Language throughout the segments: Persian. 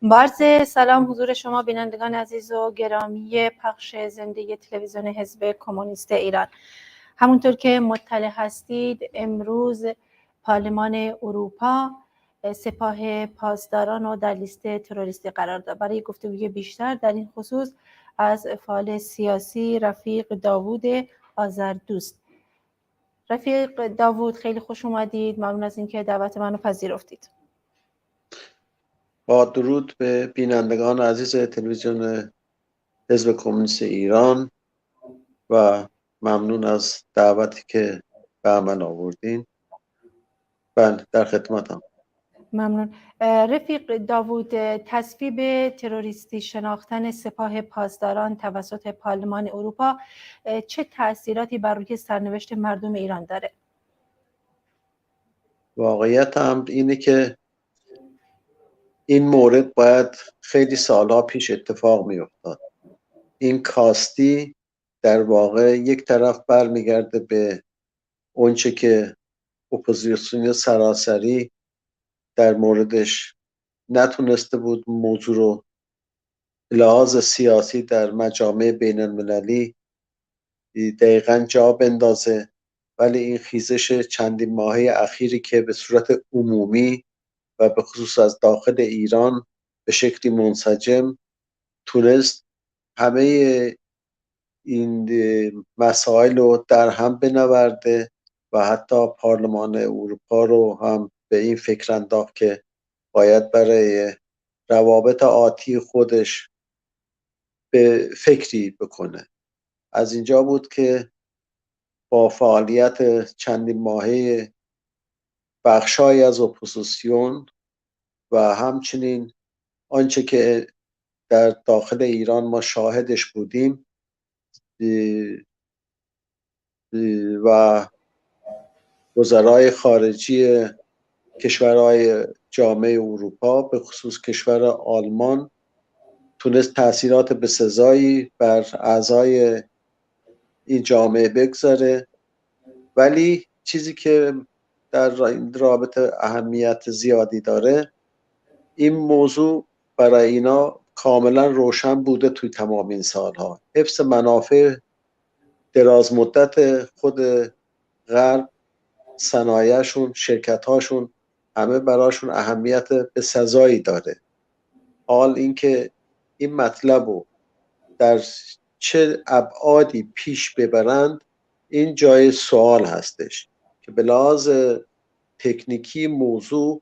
با عرض سلام حضور شما بینندگان عزیز و گرامی پخش زنده تلویزیون حزب کمونیست ایران. همونطور که مطلع هستید امروز پارلمان اروپا سپاه پاسداران رو در لیست تروریستی قرار داد. برای گفتگوی بیشتر در این خصوص از فعال سیاسی رفیق داوود آذردوست. رفیق داوود خیلی خوش اومدید. ممنون از اینکه دعوت منو پذیرفتید. با درود به بینندگان عزیز تلویزیون حزب کمونیست ایران و ممنون از دعوتی که به من آوردین. بله، در خدمتم. ممنون. رفیق داوود، تصویب تروریستی شناختن سپاه پاسداران توسط پارلمان اروپا چه تأثیراتی بر روی سرنوشت مردم ایران داره؟ واقعیت هم اینه که این مورد باید خیلی سالها پیش اتفاق می افتاد. این کاستی در واقع یک طرف برمیگرده به اونچه که اپوزیسیون سراسری در موردش نتونسته بود موضوع رو لحاظ سیاسی در مجامع بین المللی دقیقا جا بندازه، ولی این خیزش چندین ماهه اخیری که به صورت عمومی و به خصوص از داخل ایران به شکلی منسجم تونست همه این مسائل رو در هم بنورده و حتی پارلمان اروپا رو هم به این فکر انداخت که باید برای روابط آتی خودش به فکری بکنه. از اینجا بود که با فعالیت چندین ماهه بخشای از اپوزیسیون و همچنین آنچه که در داخل ایران ما شاهدش بودیم و وزرای خارجی کشورهای جامعه اروپا به خصوص کشور آلمان تونست تأثیرات بسزایی بر اعضای این جامعه بگذاره، ولی چیزی که در این رابطه اهمیت زیادی داره، این موضوع برای اینا کاملا روشن بوده توی تمام این سالها. حفظ منافع دراز مدت خود غرب، صنایعشون، شرکت‌هاشون همه براشون اهمیت بسزایی داره. حال اینکه این مطلب رو در چه ابعادی پیش ببرند این جای سوال هستش که به لحاظ تکنیکی موضوع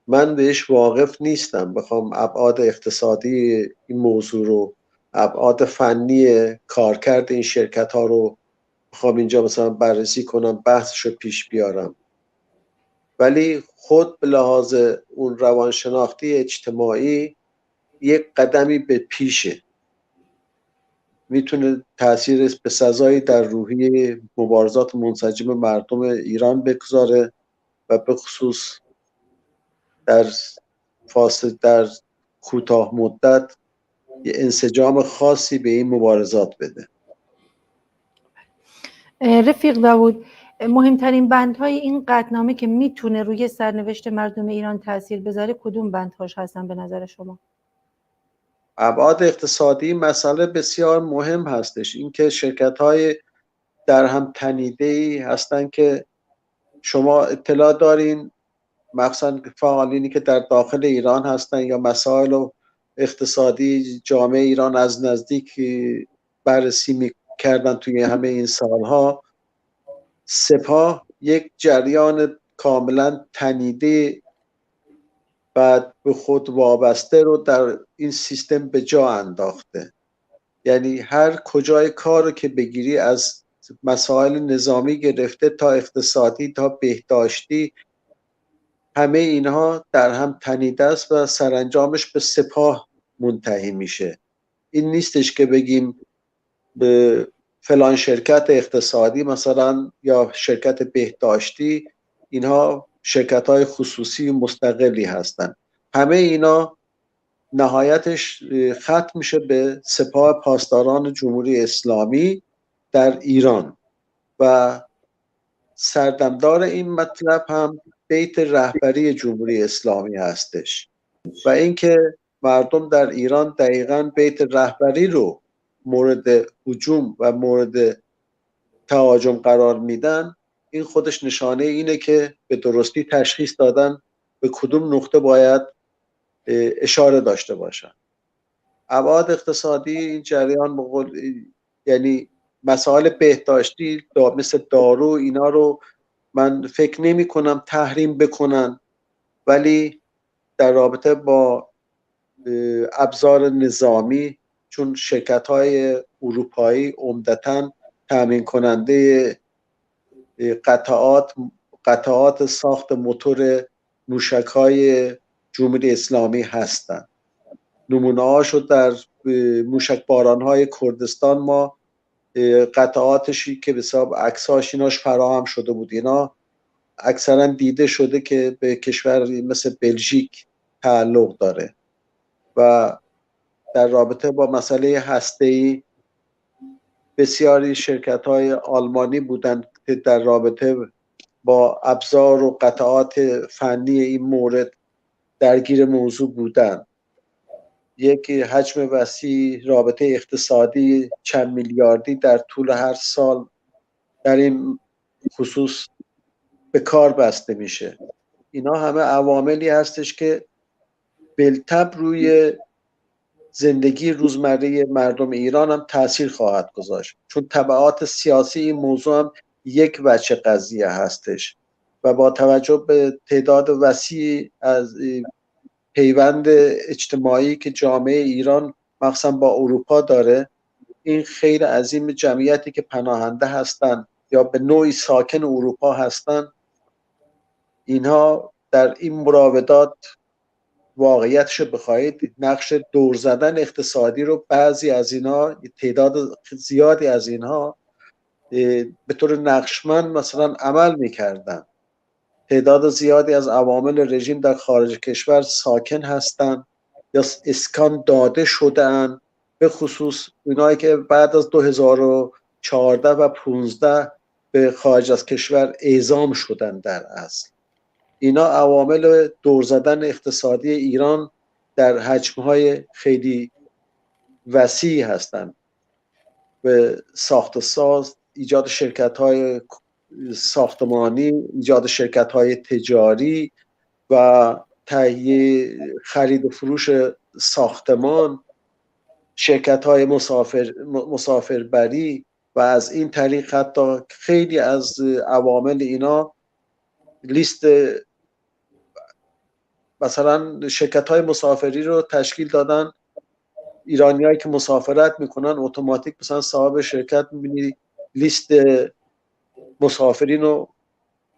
من بهش واقف نیستم بخوام ابعاد اقتصادی این موضوع رو، ابعاد فنی کارکرد این شرکت ها رو بخوام اینجا مثلا بررسی کنم، بحثش رو پیش بیارم، ولی خود به لحاظ اون روانشناختی اجتماعی یک قدمی به پیشه، میتونه تأثیر بسزایی در روحیه مبارزات منسجم مردم ایران بگذاره و به خصوص در کوتاه مدت یه انسجام خاصی به این مبارزات بده. رفیق داوود، مهمترین بندهای این قطعنامه که میتونه روی سرنوشت مردم ایران تاثیر بذاره کدوم بندهاش هستن به نظر شما؟ ابعاد اقتصادی مسئله بسیار مهم هستش. اینکه شرکت‌های در هم تنیده‌ای هستن که شما اطلاع دارین، مخصوصا فعالینی که در داخل ایران هستن یا مسائل اقتصادی جامعه ایران از نزدیک بررسی می‌کردن توی همه این سالها، سپاه یک جریان کاملا تنیده بعد به خود وابسته رو در این سیستم به جا انداخته. یعنی هر کجای کار رو که بگیری، از مسائل نظامی گرفته تا اقتصادی تا بهداشتی، همه اینها در هم تنیده است و سرانجامش به سپاه منتهی میشه. این نیستش که بگیم به فلان شرکت اقتصادی مثلا یا شرکت بهداشتی، اینها شرکت‌های خصوصی مستقلی هستند. همه اینا نهایتش ختم میشه به سپاه پاسداران جمهوری اسلامی در ایران و سردمدار این مطلب هم بیت رهبری جمهوری اسلامی هستش و اینکه مردم در ایران دقیقاً بیت رهبری رو مورد هجوم و مورد تهاجم قرار میدن، این خودش نشانه اینه که به درستی تشخیص دادن به کدوم نقطه باید اشاره داشته باشن. ابعاد اقتصادی این جریان یعنی مسائل بهداشتی مثل دارو اینا رو من فکر نمی کنم تحریم بکنن، ولی در رابطه با ابزار نظامی، چون شرکت‌های اروپایی عمدتاً تامین کننده قطعات ساخت موتور موشک‌های جمهوری اسلامی هستند. نمونه‌هاشو در موشک باران‌های کردستان ما قطعاتشی که به حساب عکساش ایناش فراهم شده بود، اینا اکثرا دیده شده که به کشور مثل بلژیک تعلق داره. و در رابطه با مسئله هسته‌ای بسیاری شرکت‌های آلمانی بودند که در رابطه با ابزار و قطعات فنی این مورد درگیر موضوع بودند. یک حجم وسیع رابطه اقتصادی چند میلیاردی در طول هر سال در این خصوص به کار بسته میشه. اینا همه عواملی هستش که بالطبع روی زندگی روزمره مردم ایران هم تاثیر خواهد گذاشت، چون تبعات سیاسی این موضوع هم یک وجه قضیه هستش و با توجه به تعداد وسیع از پیوند اجتماعی که جامعه ایران مخصوصا با اروپا داره، این خیلی عظیم جمعیتی که پناهنده هستن یا به نوعی ساکن اروپا هستن، اینها در این مراودات واقعیتش رو بخواهید نقش دور زدن اقتصادی رو بعضی از اینها، تعداد زیادی از اینها به طور نقشمند مثلا عمل میکردن. تعداد زیادی از عوامل رژیم در خارج کشور ساکن هستند یا اسکان داده شدن، به خصوص اونایی که بعد از 2014 و 15 به خارج از کشور اعزام شدن. در اصل اینا عوامل دور زدن اقتصادی ایران در حجم‌های خیلی وسیع هستند. به ساخت و ساز، ایجاد شرکت‌های ساختمانی، ایجاد شرکت‌های تجاری و تهیه خرید و فروش ساختمان، شرکت‌های مسافربری و از این طریق حتی خیلی از عوامل اینا لیست مثلا شرکت‌های مسافری رو تشکیل دادن. ایرانیایی که مسافرت میکنن اتوماتیک مثلا صاحب شرکت میبینی لیست مسافرین رو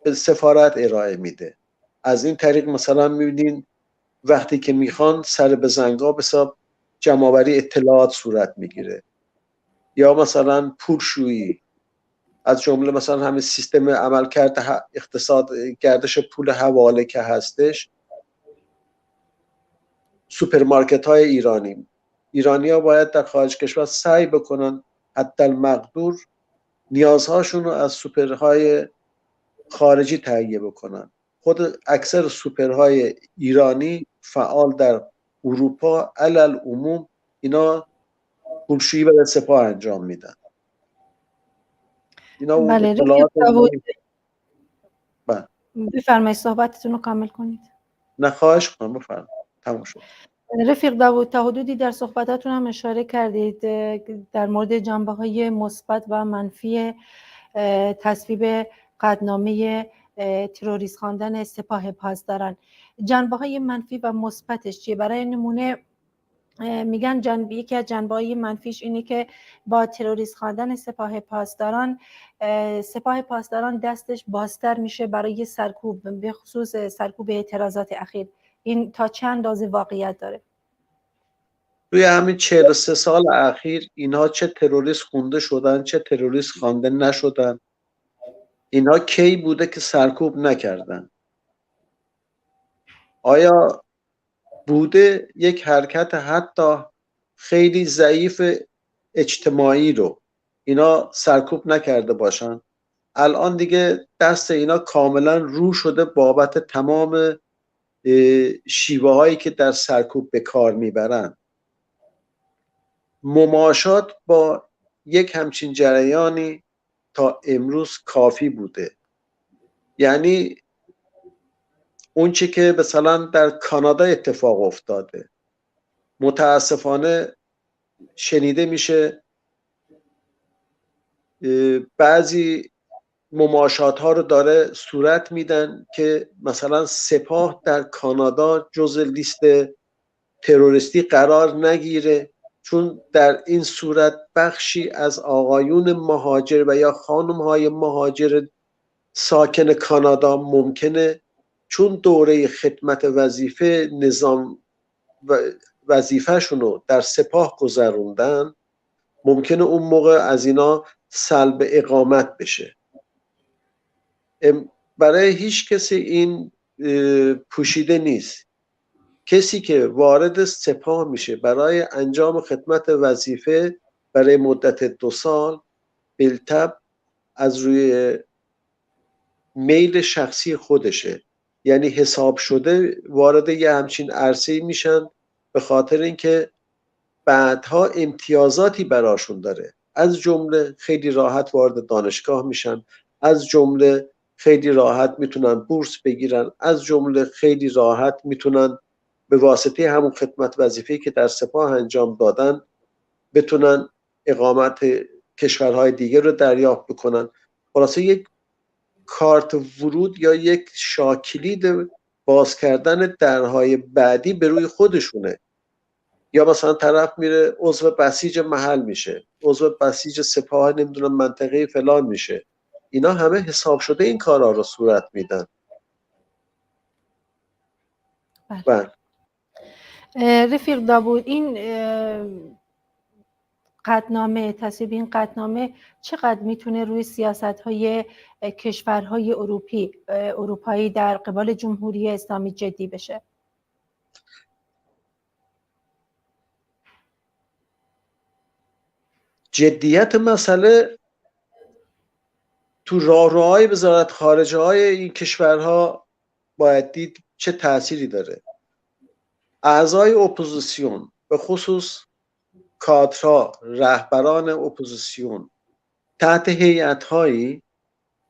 به سفارت ارائه میده. از این طریق مثلا میبینین وقتی که میخوان سر به زنگا حساب جمع‌آوری اطلاعات صورت میگیره، یا مثلا پولشویی، از جمله مثلا همین سیستم عملکرد اقتصاد گردش پول حواله که هستش. سوپرمارکت های ایرانی ها باید در خارج کشور سعی بکنن حتی المقدور نیازهاشون رو از سوپرهای خارجی تهیه بکنن. خود اکثر سوپرهای ایرانی فعال در اروپا علل عموم اینا پولشویی برای سپاه انجام میدن. اینا بله، اطلاعات بفرمایید صحبتتون رو کامل کنید. نه خواهش کنم، بفرمایید. تموم شد. رفیق داوود، تا حدودی در صحبتاتون هم اشاره کردید در مورد جنبه‌های مثبت و منفی تصویب قطعنامه تروریست خواندن سپاه پاسداران. جنبه‌های منفی و مثبتش چیه؟ برای نمونه میگن یکی از جنبه‌های منفیش اینه که با تروریست خواندن سپاه پاسداران دستش بازتر میشه برای سرکوب، به خصوص سرکوب اعتراضات اخیر. این تا چند اندازه واقعیت داره؟ توی همین 43 سال اخیر اینها چه تروریست خونده شدن چه تروریست خوانده نشدن، اینها کی بوده که سرکوب نکردن؟ آیا بوده یک حرکت حتی خیلی ضعیف اجتماعی رو اینا سرکوب نکرده باشن؟ الان دیگه دست اینا کاملا رو شده بابت تمام شیوه هایی که در سرکوب به کار میبرن، مماشات با یک همچین جریانی تا امروز کافی بوده. یعنی اون چی که مثلا در کانادا اتفاق افتاده متاسفانه شنیده میشه، بعضی مماشات ها رو داره صورت میدن که مثلا سپاه در کانادا جزء لیست تروریستی قرار نگیره، چون در این صورت بخشی از آقایون مهاجر و یا خانم های مهاجر ساکن کانادا ممکنه چون دوره خدمت وظیفه نظام وظیفهشون رو در سپاه گذروندن، ممکنه اون موقع از اینا سلب اقامت بشه. برای هیچ کسی این پوشیده نیست. کسی که وارد سپاه میشه برای انجام خدمت وظیفه برای مدت 2 سال، بالطبع از روی میل شخصی خودشه، یعنی حساب شده وارد یه همچین عرصه‌ای میشن به خاطر اینکه بعدها امتیازاتی براشون داره، از جمله خیلی راحت وارد دانشگاه میشن، از جمله خیلی راحت میتونن بورس بگیرن، از جمله خیلی راحت میتونن به واسطه همون خدمت وظیفه‌ای که در سپاه انجام دادن بتونن اقامت کشورهای دیگه رو دریافت بکنن. خلاصه یک کارت ورود یا یک شاکلید باز کردن درهای بعدی به روی خودشونه. یا مثلا طرف میره عضو بسیج محل میشه، عضو بسیج سپاه نمیدونم منطقه فلان میشه. اینا همه حساب شده این کارا رو صورت میدن. بله. رفیق داوود، این قطعنامه، تصویب این قطعنامه چقدر میتونه روی سیاست‌های کشورهای اروپایی در قبال جمهوری اسلامی جدی بشه؟ جدیت مسئله تو راهروهای وزارت خارجه های این کشورها باید دید چه تأثیری داره. اعضای اپوزیسیون، به خصوص کادرها، رهبران اپوزیسیون تحت هیئت‌هایی،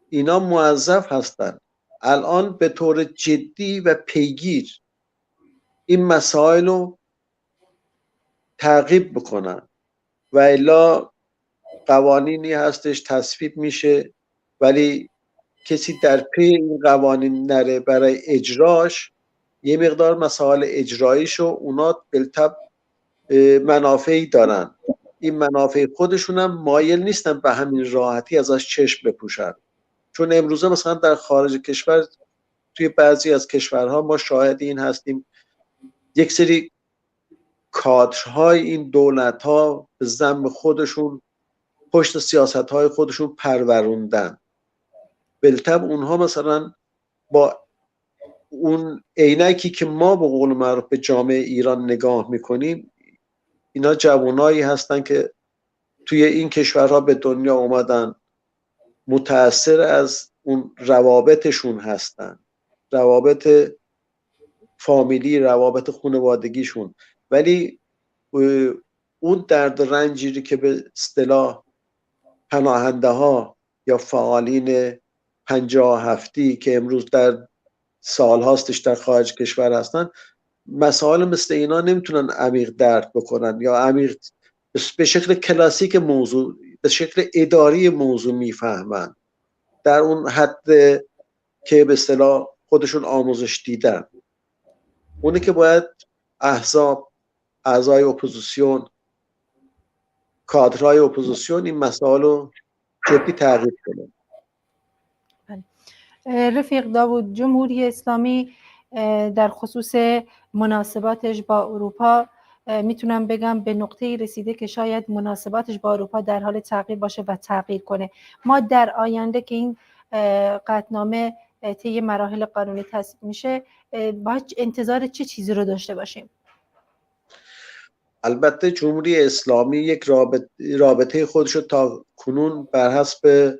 اینا موظف هستند الان به طور جدی و پیگیر این مسائل رو تعقیب بکنن، و الا قوانینی هستش تصویب میشه ولی کسی در پی این قوانین نره برای اجراش، یه مقدار مسائل اجراییشو اونا بالطبع منافعی دارن، این منافع خودشون هم مایل نیستن به همین راحتی ازش چشم بپوشن. چون امروزه مثلا در خارج کشور توی بعضی از کشورها ما شاهد این هستیم یک سری کادرهای این دولت‌ها به ذم خودشون پشت سیاست‌های خودشون پروروندن. بالطبع اونها مثلا با اون عینکی که ما به قول معروف به جامعه ایران نگاه میکنیم، اینا جوانایی هستن که توی این کشورها به دنیا اومدن، متأثر از اون روابطشون هستن، روابط فامیلی، روابط خانوادگیشون، ولی اون درد و رنجی که به اصطلاح پناهنده ها یا فعالین 57 که امروز در سال هاستش در خارج کشور هستن، مسائل مثل اینا نمیتونن عمیق درک بکنن یا عمیق به شکل کلاسیک موضوع، به شکل اداری موضوع میفهمن در اون حد که به اصطلاح خودشون آموزش دیدن. اونی که باید احزاب، اعضای اپوزیسیون، کادرهای اپوزیسیون این مسائل رو جدی تعقیب کنن. رفیق داوود، جمهوری اسلامی در خصوص مناسباتش با اروپا میتونم بگم به نقطه‌ای رسیده که شاید مناسباتش با اروپا در حال تغییر باشه و تغییر کنه. ما در آینده که این قطعنامه طی مراحل قانونی تصویب میشه باید انتظار چه چیزی رو داشته باشیم؟ البته جمهوری اسلامی یک رابطه خودش رو تا کنون بر حسب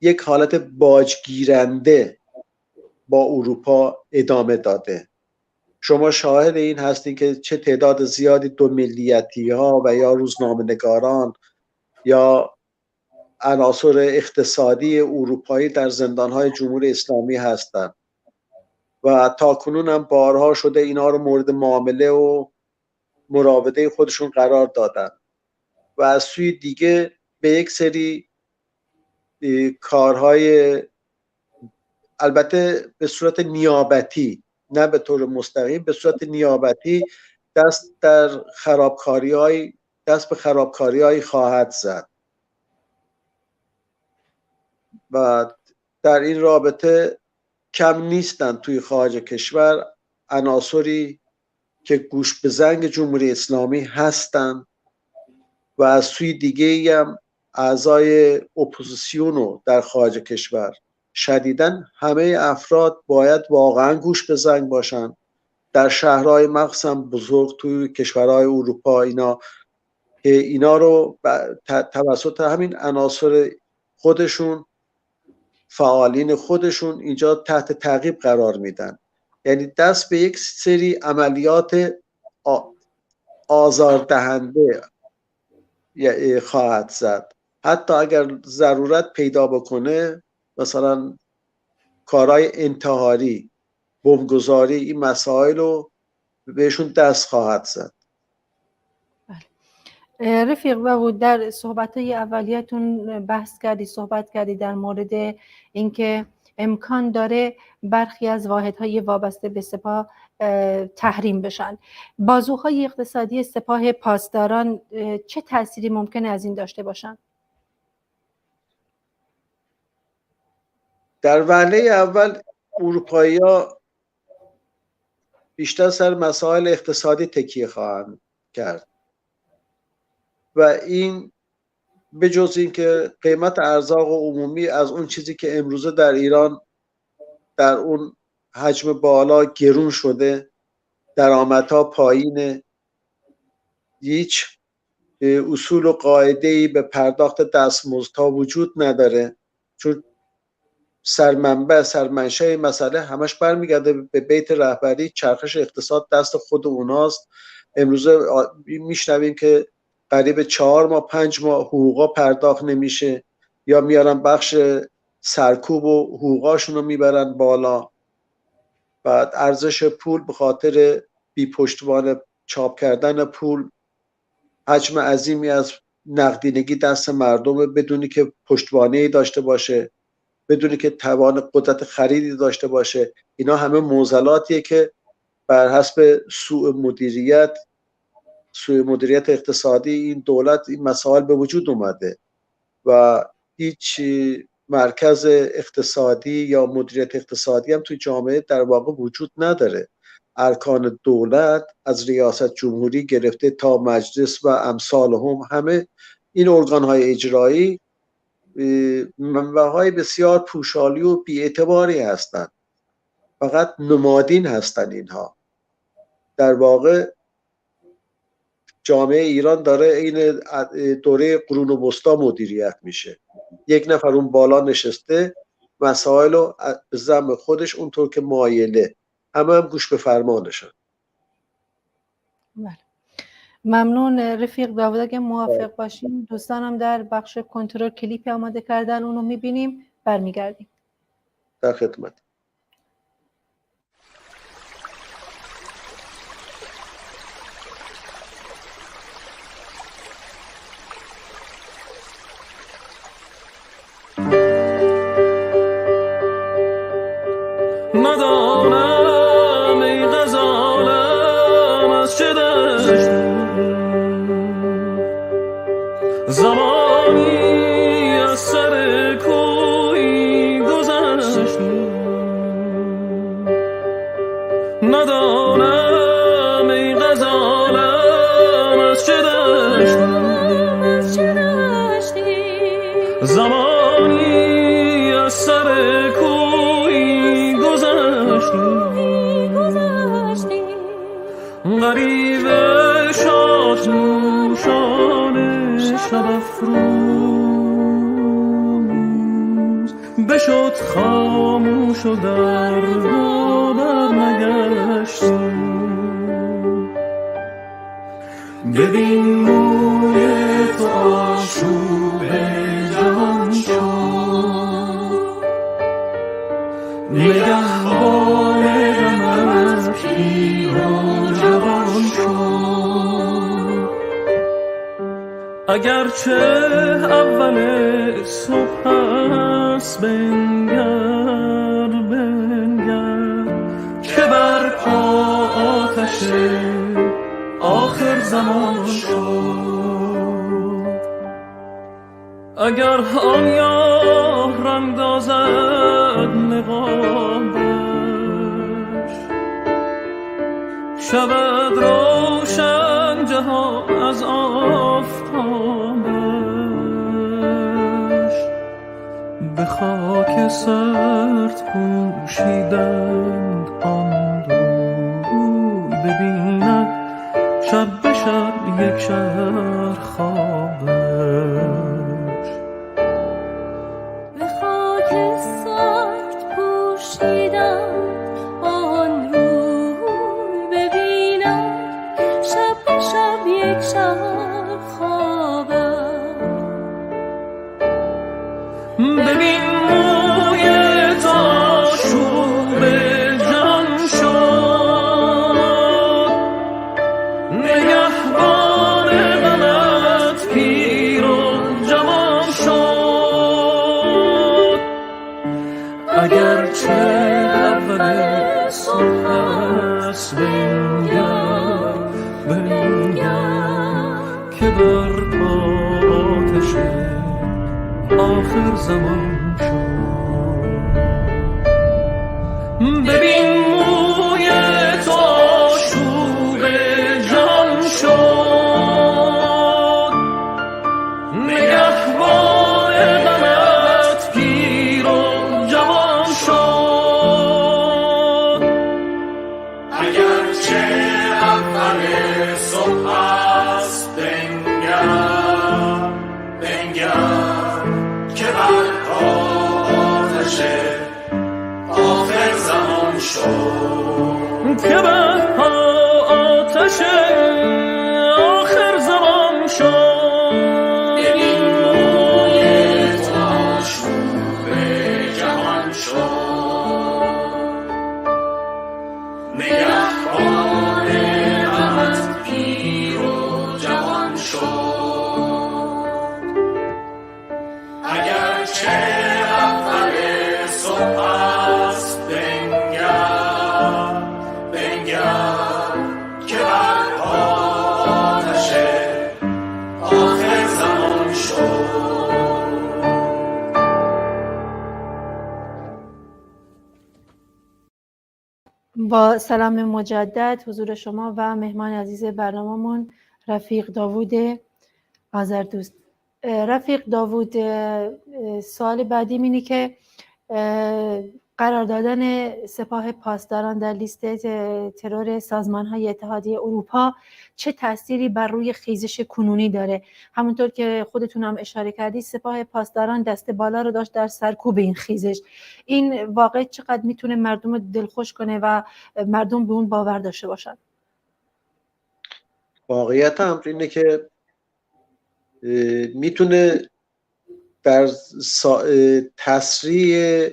یک حالت باجگیرنده با اروپا ادامه داده. شما شاهد این هستید که چه تعداد زیادی دو ملیتی ها و یا روزنامه‌نگاران یا عناصر اقتصادی اروپایی در زندان‌های جمهوری اسلامی هستند و تاکنون هم بارها شده اینا رو مورد معامله و مراوده خودشون قرار دادن و از سوی دیگه به یک سری کارهای البته به صورت نیابتی، نه به طور مستقیم، به صورت نیابتی دست به خرابکاری‌های خواهد زد و در این رابطه کم نیستن توی خارج کشور عناصری که گوش به زنگ جمهوری اسلامی هستند و از سوی دیگه هم اعضای اپوزیسیون در خارج کشور. شدیداً همه افراد باید واقعا گوش به زنگ باشن در شهرهای مخصوصا بزرگ توی کشورهای اروپا، اینا رو توسط همین عناصر خودشون، فعالین خودشون اینجا تحت تعقیب قرار میدن. یعنی دست به یک سری عملیات آزاردهنده خواهد زد. حتی اگر ضرورت پیدا بکنه، مثلا کارهای انتحاری، بمبگذاری، این مسائل رو بهشون دست خواهد زد. رفیق بود در صحبت‌های اولیتون صحبت کردی در مورد اینکه امکان داره برخی از واحدهای وابسته به سپاه تحریم بشن. بازوهای اقتصادی سپاه پاسداران چه تأثیری ممکنه از این داشته باشن؟ در وهله اول اروپایی‌ها بیشتر سر مسائل اقتصادی تکیه خواهند کرد و این به جز این که قیمت ارزاق عمومی از اون چیزی که امروزه در ایران در اون حجم بالا گرون شده، درآمدها پایینه، هیچ اصول و قاعده‌ای به پرداخت دستمزدها وجود نداره، چون سرمنشأ مسئله همش برمیگرده به بیت رهبری. چرخش اقتصاد دست خود اوناست. امروزه میشنویم که قریب 4 ماه 5 ماه حقوقا پرداخت نمیشه، یا میارن بخش سرکوب و حقوقاشون رو میبرن بالا. بعد ارزش پول به خاطر بی پشتوانه چاپ کردن پول، حجم عظیمی از نقدینگی دست مردم بدونی که پشتوانه‌ای داشته باشه، بدونی که توان قدرت خریدی داشته باشه. اینا همه معضلاتیه که بر حسب سوء مدیریت اقتصادی این دولت این مسائل به وجود اومده و هیچ مرکز اقتصادی یا مدیریت اقتصادی هم توی جامعه در واقع وجود نداره. ارکان دولت از ریاست جمهوری گرفته تا مجلس و امثالهم، همه این ارگان‌های اجرایی منبع‌های بسیار پوشالی و بی‌اعتباری هستند، فقط نمادین هستند. اینها در واقع جامعه ایران داره این دوره قرون وسطی مدیریت میشه. یک نفر اون بالا نشسته مسائل رو به ذم خودش اونطور که مایله، همه هم گوش به فرمانشن. بله. ممنون رفیق داوود. اگه موافق باشیم دوستانم در بخش کنترل کلیپی آماده کردن، اونو میبینیم برمیگردیم. در خدمت. ندانم ای غزالم از چه دشت، زمانی از سر کوی گذشت. ندانم ای غزالم از چه دشت، زمانی از سر کوی گذشتی. غریب شاد نوشان شب شد خاموش و در نگشتی. ببین موی تو آشوب جهان شد، نگهبان غمت پیر و جوان شد. اگرچه اول صبح است بنگر که بر پا آتش آخر زمان شد. اگر آن یار اندازد نقابش، شود روشن جهان از آفتابش. به خاک سرد پوشیدند آن روی، ببیند شب به شب یک شهر خوابش. به خاک سرد پوشیدم آن روی، ببینم شب به شب یک شهر خوابش. ببین موی تو آشوب جان شد، نگهبان غمت پیر و جوان شد. اگرچه اول صبح است بنگر که بر پا آتش آخر زمان شد. ببین موی تو آشوب جان شد، نگهبان غمت پیر و جوان شد. اگرچه اول صبح است بنگر که بر پا آتش آخر زمان شد. که بر پا آتش آخر زمان شد. ببین موی تو آشوب جهان شد، نگهبان غمت پیر و جوان شد. اگرچه اول صبح است بنگر که بر پا آتش آخر زمان شد. با سلام مجدد حضور شما و مهمان عزیز برنامه‌مون رفیق داوود آذردوست. رفیق داوود، سوال بعدی اینه که قرار دادن سپاه پاسداران در لیست ترور سازمان‌های اتحادیه اروپا چه تأثیری بر روی خیزش کنونی داره؟ همونطور که خودتون هم اشاره کردید سپاه پاسداران دست بالا رو داشت در سرکوب این خیزش. این واقع چقدر میتونه مردم رو دلخوش کنه و مردم به اون باور داشته باشن؟ واقعیت هم اینه که میتونه در تسریع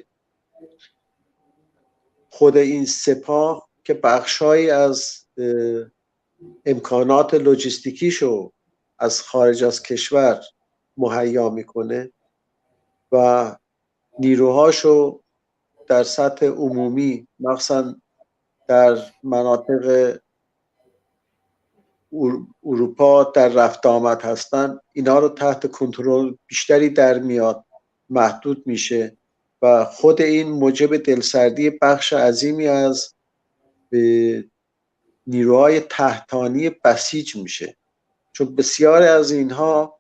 خود این سپاه که بخشایی از امکانات لوجستیکیشو از خارج از کشور مهیا میکنه و نیروهاشو در سطح عمومی مخصوصا در مناطق اروپا در رفت آمد هستن، اینا رو تحت کنترل بیشتری در میاد، محدود میشه و خود این موجب دلسردی بخش عظیمی از نیروهای تحتانی بسیج میشه. چون بسیاری از اینها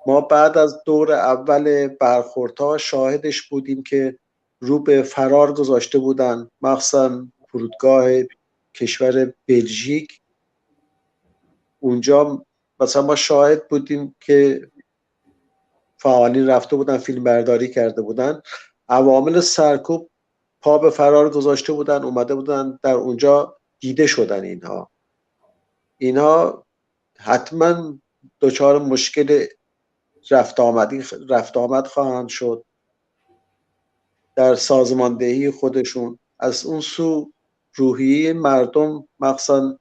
ما بعد از دور اول برخوردها شاهدش بودیم که رو به فرار گذاشته بودن، مخصوصا فرودگاه کشور بلژیک. اونجا مثلا ما شاهد بودیم که فعالین رفته بودن فیلم برداری کرده بودن عوامل سرکوب پا به فرار گذاشته بودن، اومده بودن در اونجا دیده شدن. اینها حتما دچار مشکل رفت آمد خواهند شد در سازماندهی خودشون. از اون سو روحیه مردم، مخصوصا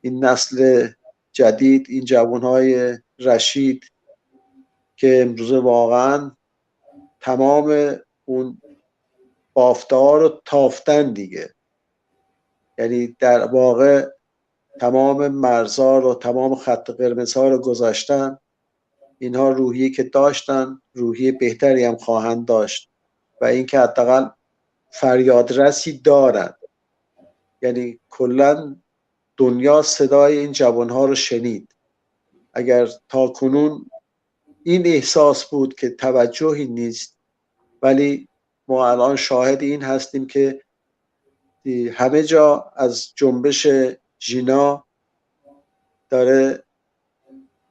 این نسل جدید، این جوانهای رشید که امروزه واقعا تمام اون بافته‌ها رو تافتن دیگه، یعنی در واقع تمام مرزها رو، تمام خط قرمزها رو گذاشتن. اینها روحیه که داشتن، روحیه بهتری هم خواهند داشت و اینکه حداقل فریادرسی دارن. یعنی کلا دنیا صدای این جوانها رو شنید. اگر تا کنون این احساس بود که توجهی نیست، ولی ما الان شاهد این هستیم که همه جا از جنبش ژینا داره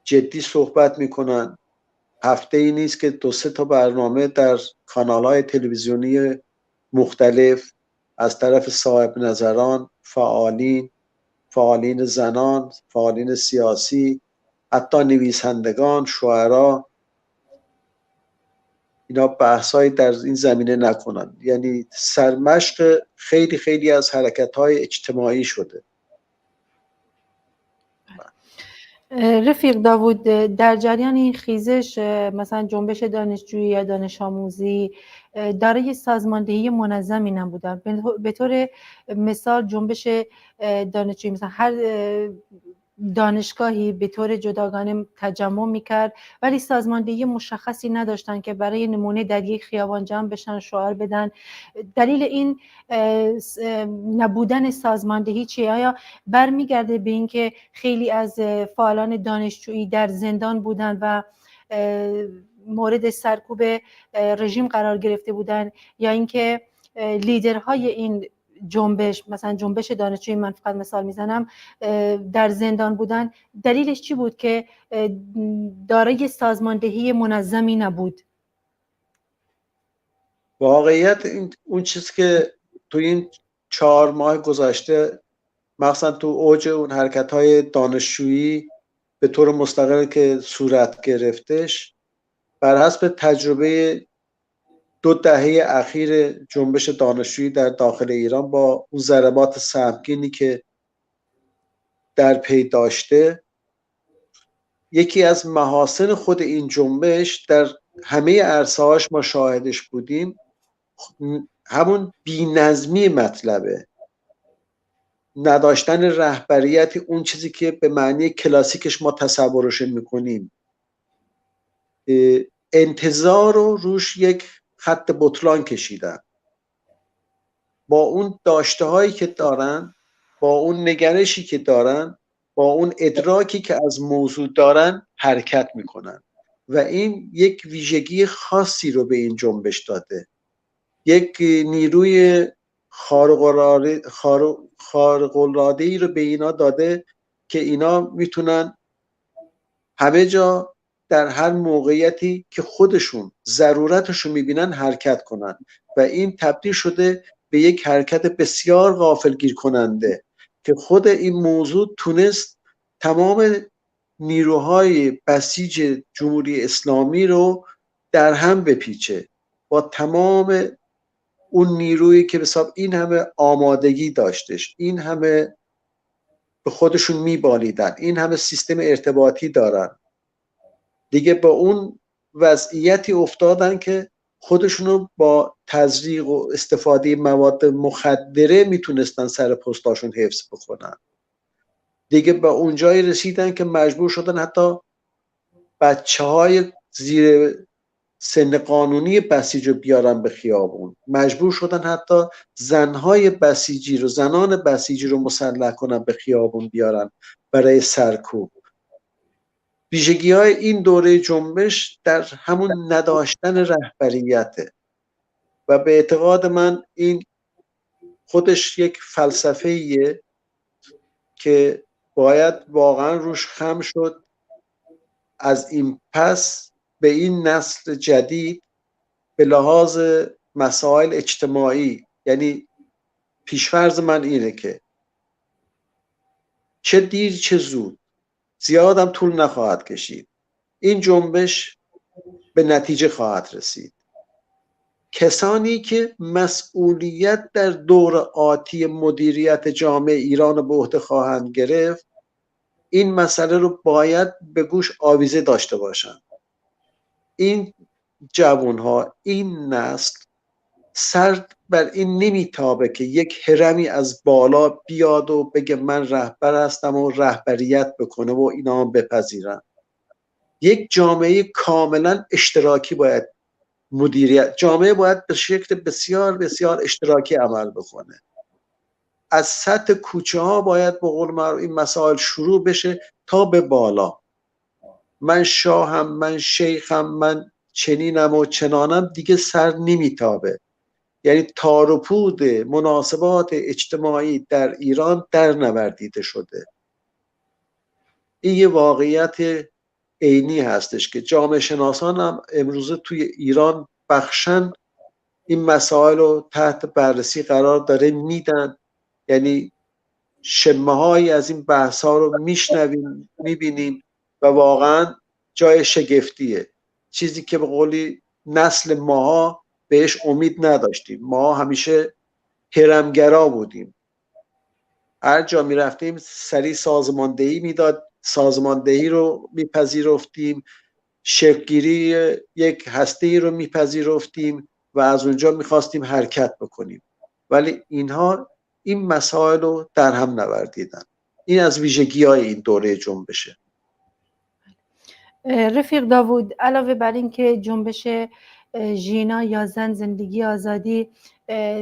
جدی صحبت میکنن. هفته ای نیست که 2-3 تا برنامه در کانال‌های تلویزیونی مختلف از طرف صاحب نظران، فعالین زنان، فعالین سیاسی، حتی نویسندگان، شاعرها، اینا بحثایی در این زمینه نکنن. یعنی سرمشق خیلی خیلی از حرکت‌های اجتماعی شده. رفیق داوود، در جریان این خیزش مثلا جنبش دانشجویی یا دانش آموزی دارای سازماندهی منظمی نبودن. به طور مثال جنبش دانشجویی مثلا هر دانشگاهی به طور جداگانه تجمع میکرد ولی سازماندهی مشخصی نداشتن که برای نمونه در یک خیابان جمع بشن، شعار بدن. دلیل این نبودن سازماندهی چیه؟ آیا برمیگرده به اینکه خیلی از فعالان دانشجویی در زندان بودن و مورد سرکوب رژیم قرار گرفته بودن، یا اینکه لیدرهای این جنبش، مثلا جنبش دانشجویی، من فقط مثال میزنم، در زندان بودن؟ دلیلش چی بود که دارای سازماندهی منظمی نبود؟ واقعیت اون چیز که تو این 4 ماه گذشته، مثلا تو اوج اون حرکت‌های دانشجویی به طور مستقل که صورت گرفتش، بر حسب تجربه 2 دهه اخیر جنبش دانشجویی در داخل ایران با اون ضربات سهمگینی که در پی داشته، یکی از محاسن خود این جنبش در همه عرصه‌هاش ما شاهدش بودیم، همون بی‌نظمی مطلبه، نداشتن رهبریت، اون چیزی که به معنی کلاسیکش ما تصورش میکنیم. انتظار رو روش یک خط بطلان کشیدن. با اون داشته هایی که دارن، با اون نگرشی که دارن، با اون ادراکی که از موضوع دارن حرکت میکنن و این یک ویژگی خاصی رو به این جنبش داده. یک نیروی خارق‌العاده‌ای رو به اینا داده که اینا میتونن همه جا در هر موقعیتی که خودشون ضرورتشو میبینن حرکت کنن و این تبدیل شده به یک حرکت بسیار غافلگیر کننده که خود این موضوع تونست تمام نیروهای بسیج جمهوری اسلامی رو در هم بپیچه. با تمام اون نیرویی که به حساب این همه آمادگی داشتش، این همه به خودشون میبالیدن، این همه سیستم ارتباطی دارن، دیگه با اون وضعیتی افتادن که خودشونو با تزریق و استفاده مواد مخدره میتونستن سر پستاشون حفظ بکنن. دیگه به اون جایی رسیدن که مجبور شدن حتی بچه‌های زیر سن قانونی بسیج رو بیارن به خیابون، مجبور شدن حتی زنهای بسیجی رو، زنان بسیجی رو مسلح کنن به خیابون بیارن برای سرکوب. ویژگی‌های این دوره جنبش در همون نداشتن رهبریته و به اعتقاد من این خودش یک فلسفه‌ایه که باید واقعا روش خم شد. از این پس به این نسل جدید به لحاظ مسائل اجتماعی، یعنی پیشفرض من اینه که چه دیر چه زود، زیادم طول نخواهد کشید، این جنبش به نتیجه خواهد رسید. کسانی که مسئولیت در دور آتی مدیریت جامعه ایران به عهده خواهند گرفت، این مسئله رو باید به گوش آویزه داشته باشند. این جوانها، این نسل سر بر این نمیتابه که یک هرمی از بالا بیاد و بگه من رهبر هستم و رهبریت بکنه و اینا هم بپذیرن. یک جامعه کاملا اشتراکی باید مدیریت، جامعه باید به شکل بسیار بسیار اشتراکی عمل بکنه. از سطح کوچه ها باید به قول معروف این مسائل شروع بشه تا به بالا. من شاهم، من شیخم، من چنینم و چنانم، دیگه سر نمیتابه. یعنی تار و پود مناسبات اجتماعی در ایران در نوردیده شده. این یه واقعیت عینی هستش که جامعه شناسان هم امروزه توی ایران بخشن این مسائل رو تحت بررسی قرار داره میدن. یعنی شمه‌هایی از این بحث‌ها رو میشنویم، میبینیم و واقعا جای شگفتیه. چیزی که به قولی نسل ماها بهش امید نداشتیم. ما همیشه هرمگرا بودیم، هر جا میرفتیم سریع سازماندهی میداد، سازماندهی رو میپذیرفتیم، شکلگیری یک هسته‌ای رو میپذیرفتیم و از اونجا میخواستیم حرکت بکنیم. ولی اینها این مسائل رو در هم نوردیدن. این از ویژگی‌های این دوره جنبشه. رفیق داوود، علاوه بر این که جنبش ژینا یا زن زندگی آزادی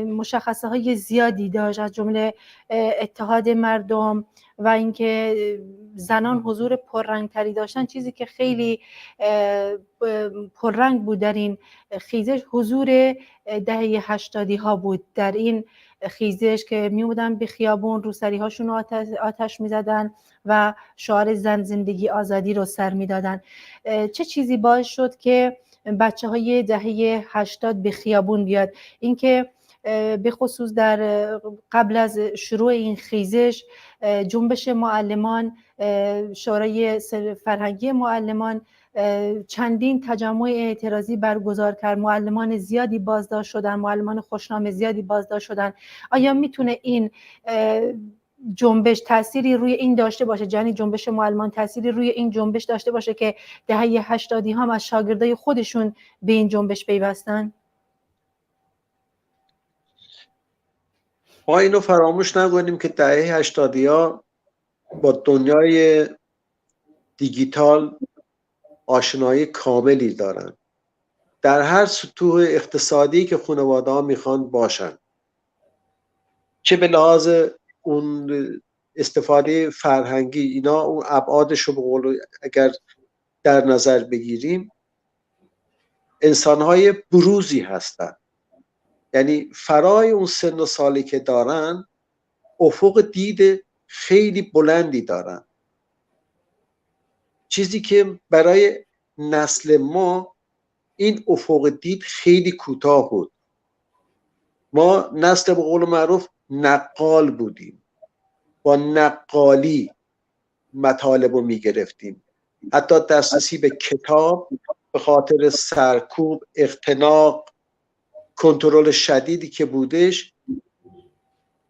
مشخصه های زیادی داشت، از جمله اتحاد مردم و اینکه زنان حضور پررنگتری داشتن، چیزی که خیلی پررنگ بود در این خیزش حضور دهه 80 ها بود. در این خیزش که می بودن به خیابون، روسری هاشون رو آتش می زدن و شعار زن زندگی آزادی رو سر می دادن. چه چیزی باعث شد که بچه های دهه 80 به خیابون بیاد؟ اینکه به خصوص در قبل از شروع این خیزش جنبش معلمان، شورای فرهنگی معلمان چندین تجمع اعتراضی برگزار کرد، معلمان زیادی بازداشت شدن، معلمان خوشنام زیادی بازداشت شدن. آیا میتونه این جنبش تأثیری روی این داشته باشه، یعنی جنبش معلمان تأثیری روی این جنبش داشته باشه که دهه 80 هم از شاگردای خودشون به این جنبش پیوستن؟ ما اینو فراموش نکنیم که دهه 80 ها با دنیای دیجیتال آشنایی کاملی دارن، در هر سطوح اقتصادی که خانواده ها میخوان باشن، چه به لحاظ اون استفاده فرهنگی، اینا اون ابعادش رو به قول اگر در نظر بگیریم انسانهای بروزی هستن. یعنی فرای اون سن و سالی که دارن افق دید خیلی بلندی دارن، چیزی که برای نسل ما این افق دید خیلی کوتاه بود. ما نسل به قول معروف نقال بودیم، با نقالی مطالب رو میگرفتیم. حتی دسترسی به کتاب به خاطر سرکوب، اختناق، کنترل شدیدی که بودش.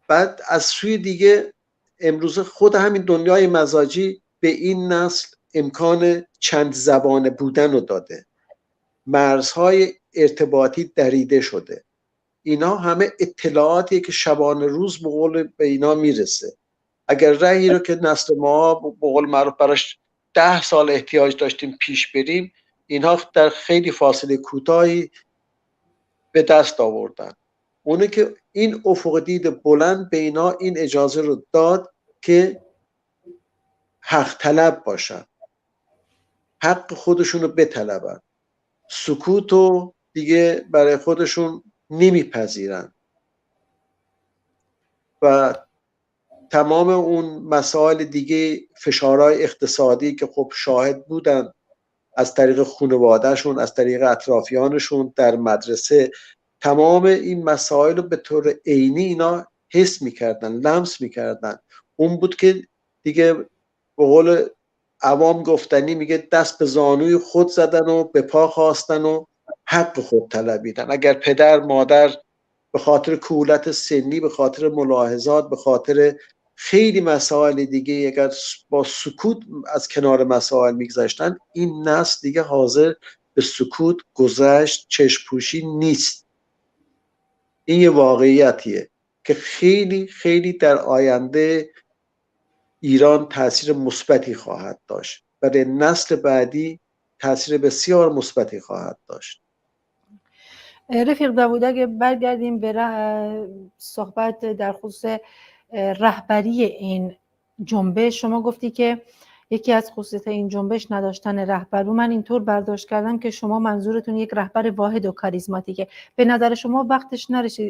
بعد از سوی دیگه امروز خود همین دنیای مزاجی به این نسل امکان چند زبانه بودن رو داده، مرزهای ارتباطی دریده شده. اینا همه اطلاعاتی که شبانه روز به قول به اینا میرسه. اگر راهی رو که نسل ما به قول معروف براش 10 سال احتیاج داشتیم پیش بریم، اینها در خیلی فاصله کوتاهی به دست آوردن. اونه که این افق دید بلند به اینا این اجازه رو داد که حق طلب باشن، حق خودشون رو بطلبن، سکوت رو دیگه برای خودشون نمیپذیرن و تمام اون مسائل دیگه، فشارهای اقتصادی که خب شاهد بودن از طریق خانوادهشون، از طریق اطرافیانشون، در مدرسه، تمام این مسائل رو به طور عینی اینا حس میکردن، لمس میکردن. اون بود که دیگه به قول عوام گفتنی میگه دست به زانوی خود زدن و به پا خواستن و حق خود طلبیدن. اگر پدر مادر به خاطر کهولت سنی، به خاطر ملاحظات، به خاطر خیلی مسائل دیگه اگر با سکوت از کنار مسائل میگذاشتن، این نسل دیگه حاضر به سکوت، گذشت، چشم پوشی نیست. این یه واقعیتیه که خیلی خیلی در آینده ایران تاثیر مثبتی خواهد داشت، برای نسل بعدی تاثیر بسیار مثبتی خواهد داشت. رفیق داوود، اگه برگردیم به صحبت در خصوص رهبری این جنبش، شما گفتی که یکی از خصوصیت این جنبش نداشتن رهبر. من اینطور برداشت کردم که شما منظورتون یک رهبر واحد و کاریزماتیکه. به نظر شما وقتش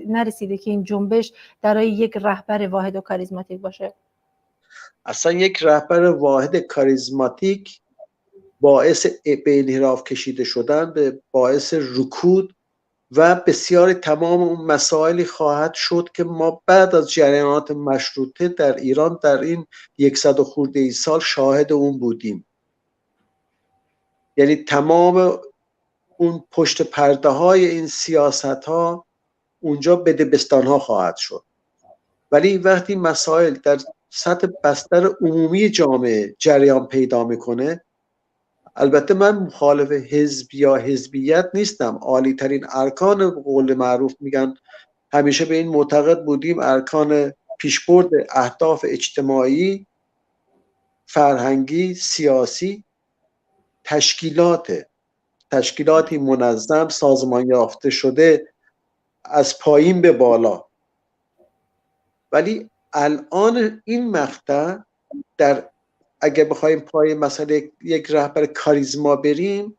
نرسیده که این جنبش دارای یک رهبر واحد و کاریزماتیک باشه؟ اصلا یک رهبر واحد کاریزماتیک باعث به انحراف کشیده شدن، به باعث رکود و بسیاری تمام اون مسائلی خواهد شد که ما بعد از جریانات مشروطه در ایران در این 100 و خورده ای سال شاهد اون بودیم. یعنی تمام اون پشت پرده های این سیاست ها اونجا به دبستان ها خواهد شد. ولی وقتی مسائل در سطح بستر عمومی جامعه جریان پیدا میکنه، البته من مخالف حزب یا حزبیت نیستم. عالی ترین ارکان، به قول معروف میگن، همیشه به این معتقد بودیم، ارکان پیشبرد اهداف اجتماعی، فرهنگی، سیاسی، تشکیلاتی منظم، سازمان یافته شده از پایین به بالا. ولی الان این مقطع اگر بخوایم پای مسئله یک رهبر کاریزما بریم،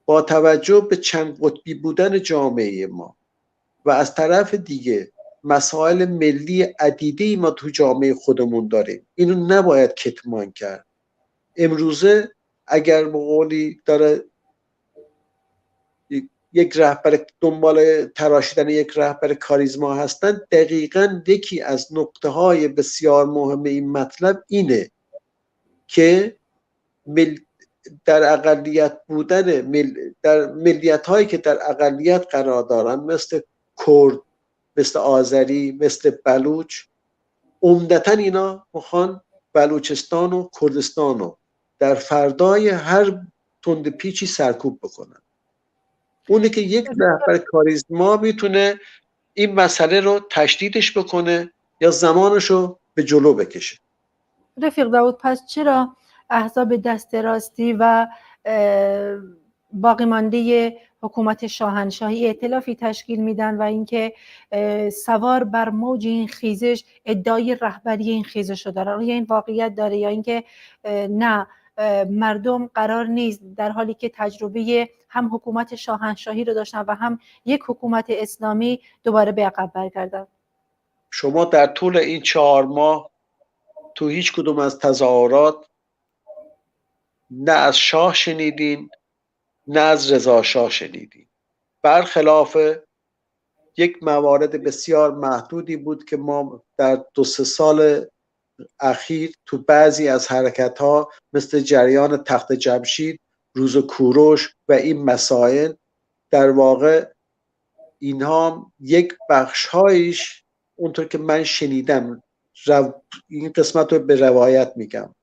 با توجه به چند قطبی بودن جامعه ما و از طرف دیگه مسائل ملی عدیدی ما تو جامعه خودمون داریم، اینو نباید کتمان کرد. امروزه اگر به قولی داره یک رهبر دنبال تراشیدن یک رهبر کاریزما هستن، دقیقاً یکی از نقطه‌های بسیار مهم این مطلب اینه که در اقلیت بودن در ملیت هایی که در اقلیت قرار دارن، مثل کرد، مثل آذری، مثل بلوچ، عمدتاً اینا میخوان بلوچستان و کردستان رو در فردای هر تند پیچی سرکوب بکنن. اونه که یک رهبر کاریزما میتونه این مسئله رو تشدیدش بکنه یا زمانش رو به جلو بکشه. رفیق داوود، پس چرا احزاب دست راستی و باقی مانده حکومت شاهنشاهی ائتلافی تشکیل میدن و اینکه سوار بر موج این خیزش ادعای رهبری این خیزش رو دارن؟ یا این واقعیت داره، یا اینکه نه، مردم قرار نیست در حالی که تجربه هم حکومت شاهنشاهی رو داشتن و هم یک حکومت اسلامی دوباره به عقب برگردن؟ شما در طول این 4 ماه تو هیچ کدوم از تظاهرات نه از شاه شنیدین نه از رضا شاه شنیدین. برخلاف یک موارد بسیار محدودی بود که ما در 2-3 سال اخیر تو بعضی از حرکت‌ها مثل جریان تخت جمشید، روز کوروش و این مسائل، در واقع اینها یک بخش‌هایش اونطور که من شنیدم، این قسمت رو به روایت میگم،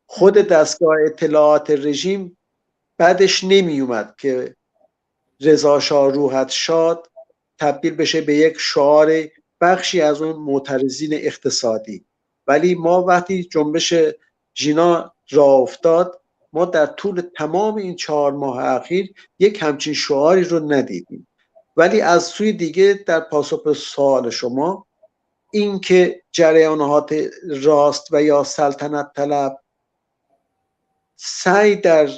خود دستگاه اطلاعات رژیم بعدش نمی اومد که رضا شاه روحت شاد تبدیل بشه به یک شعار بخشی از اون معترضین اقتصادی. ولی ما وقتی جنبش ژینا راه افتاد، ما در طول تمام این 4 ماه اخیر یک همچین شعاری رو ندیدیم. ولی از سوی دیگه در پاسخ به سوال شما، این که جریانات راست و یا سلطنت طلب سعی در